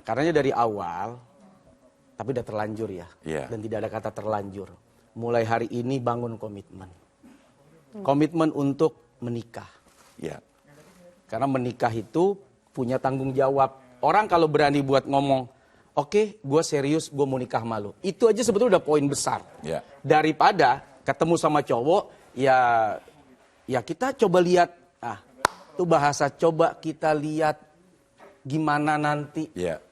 Karena dari awal, tapi udah terlanjur ya. Iya. Dan tidak ada kata terlanjur. Mulai hari ini bangun komitmen. Komitmen untuk menikah. Iya. Karena menikah itu punya tanggung jawab. Orang kalau berani buat ngomong, oke, gue serius, gue mau nikah sama lu. Itu aja sebetulnya udah poin besar. Iya. Daripada ketemu sama cowok, ya kita coba lihat. Itu bahasa coba kita lihat gimana nanti. Iya.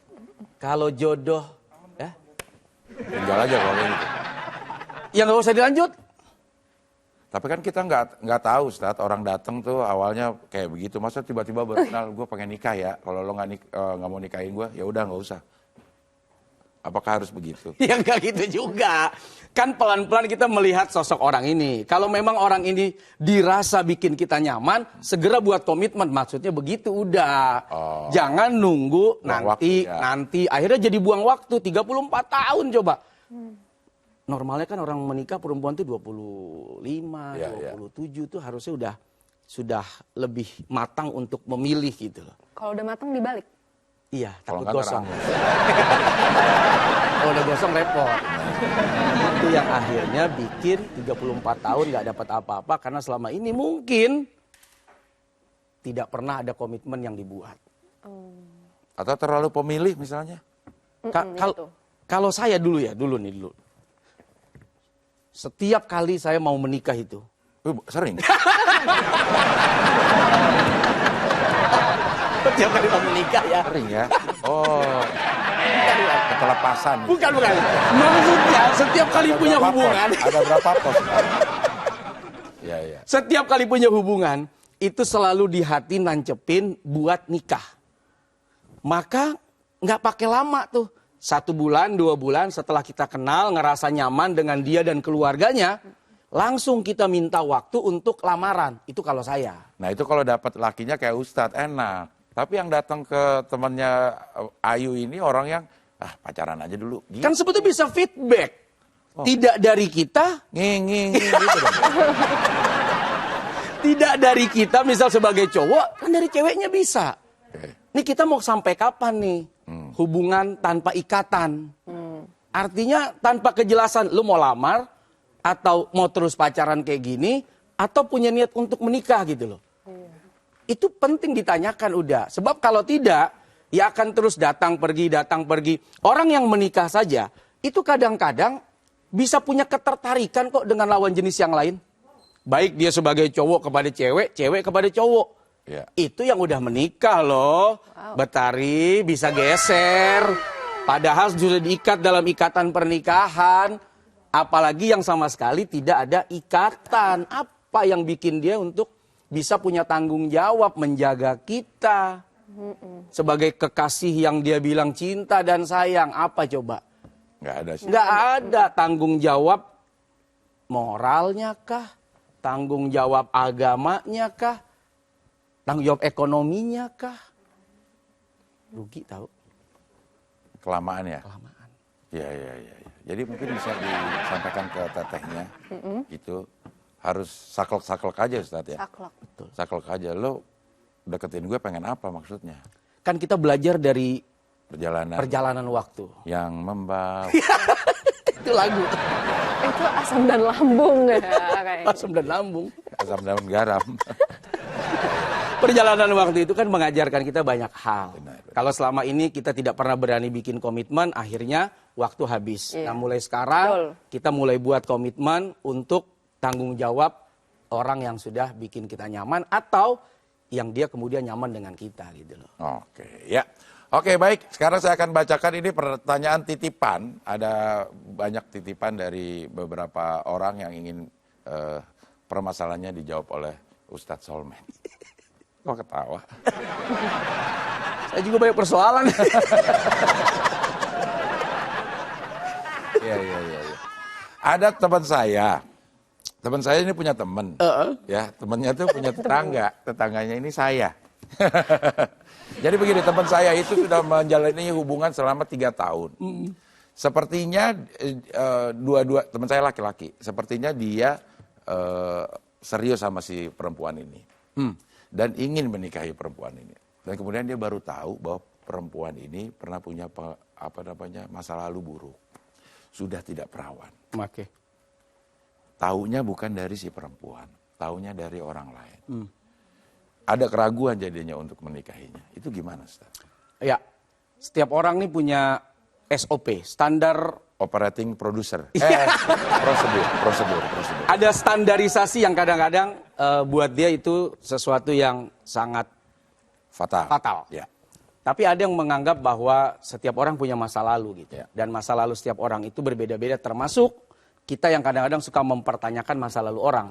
Kalau jodoh, ya. Tinggal aja kalau gitu. Ya nggak usah dilanjut. Tapi kan kita nggak tahu, Ustadz, orang datang tuh awalnya kayak begitu. Masa tiba-tiba baru kenal, gue pengen nikah ya. Kalau lo nggak mau nikahin gue, ya udah nggak usah. Apakah harus begitu? Ya nggak gitu juga. Kan pelan-pelan kita melihat sosok orang ini. Kalau memang orang ini dirasa bikin kita nyaman, segera buat komitmen. Maksudnya begitu udah. Oh. Jangan nunggu Buang nanti, waktu, ya. nanti. Akhirnya jadi buang waktu 34 tahun coba. Normalnya kan orang menikah perempuan tuh 25, Ya, ya. 27 tuh harusnya sudah lebih matang untuk memilih gitu loh. Kalau udah matang dibalik. Iya, Kalau takut nggak gosong. ngerang. Kalau udah gosong repot. Itu yang akhirnya bikin 34 tahun nggak dapat apa-apa karena selama ini mungkin tidak pernah ada komitmen yang dibuat. Atau terlalu pemilih misalnya? Kalau saya dulu. Setiap kali saya mau menikah itu. Sering? Setiap kali mau menikah ya. Sering ya? Oh, ketelepasan. Bukan. Maksudnya setiap kali Ada punya berapa hubungan. pos? Ada berapa pos? Ya. Setiap kali punya hubungan, itu selalu di hati nancepin buat nikah. Maka nggak pakai lama tuh. 1 bulan, 2 bulan setelah kita kenal, ngerasa nyaman dengan dia dan keluarganya, langsung kita minta waktu untuk lamaran. Itu kalau saya. Nah itu kalau dapat lakinya kayak Ustadz, enak. Tapi yang datang ke temannya Ayu ini orang yang, pacaran aja dulu. Gitu. Kan sebetulnya bisa feedback. Tidak dari kita. Nging gitu dong. Tidak dari kita, misal sebagai cowok, kan dari ceweknya bisa. Oke. Nih kita mau sampai kapan nih? Hubungan tanpa ikatan. Artinya tanpa kejelasan, lu mau lamar, atau mau terus pacaran kayak gini, atau punya niat untuk menikah gitu loh. Itu penting ditanyakan udah. Sebab kalau tidak, ya akan terus datang pergi. Orang yang menikah saja, itu kadang-kadang bisa punya ketertarikan kok dengan lawan jenis yang lain. Baik dia sebagai cowok kepada cewek, cewek kepada cowok. Ya. Itu yang udah menikah loh. Betari bisa geser. Padahal sudah diikat dalam ikatan pernikahan. Apalagi yang sama sekali tidak ada ikatan. Apa yang bikin dia untuk bisa punya tanggung jawab menjaga kita. Sebagai kekasih yang dia bilang cinta dan sayang. Apa coba? Nggak ada sih. Nggak ada tanggung jawab moralnya kah? Tanggung jawab agamanya kah? Tanggung jawab ekonominya kah? Rugi tahu. Kelamaan ya? Kelamaan. Ya. Jadi mungkin bisa disampaikan ke tetehnya. Itu harus saklek-saklek aja Ustadz ya? Saklek. Betul. Saklek aja. Lo deketin gue pengen apa maksudnya? Kan kita belajar dari Perjalanan waktu. yang membawa. Itu lagu. Itu asam dan lambung ya kayaknya. Asam dan lambung. Asam daun garam. Perjalanan waktu itu kan mengajarkan kita banyak hal. Benar. Kalau selama ini kita tidak pernah berani bikin komitmen, akhirnya waktu habis. Iya. Nah mulai sekarang Betul. kita mulai buat komitmen untuk tanggung jawab orang yang sudah bikin kita nyaman atau yang dia kemudian nyaman dengan kita gitu loh. Oke, ya. Oke, baik. Sekarang saya akan bacakan ini pertanyaan titipan. Ada banyak titipan dari beberapa orang yang ingin permasalahannya dijawab oleh Ustadz Solmed. Kok ketawa? Saya juga banyak persoalan. Iya. Ada teman saya. Teman saya ini punya teman. Ya, temannya tuh punya tetangga. Tetangganya ini saya. Jadi begini, teman saya itu sudah menjalani hubungan selama 3 tahun. Sepertinya dua-dua teman saya laki-laki. Sepertinya dia serius sama si perempuan ini. Dan ingin menikahi perempuan ini. Dan kemudian dia baru tahu bahwa perempuan ini pernah punya masa lalu buruk, sudah tidak perawan. Oke. Taunya bukan dari si perempuan, taunya dari orang lain. Ada keraguan jadinya untuk menikahinya. Itu gimana, Ustaz? Ya, setiap orang nih punya SOP, standar. Operating producer. Prosedur. Ada standarisasi yang kadang-kadang buat dia itu sesuatu yang sangat fatal. Ya. Tapi ada yang menganggap bahwa setiap orang punya masa lalu gitu. Ya. Dan masa lalu setiap orang itu berbeda-beda, termasuk kita yang kadang-kadang suka mempertanyakan masa lalu orang.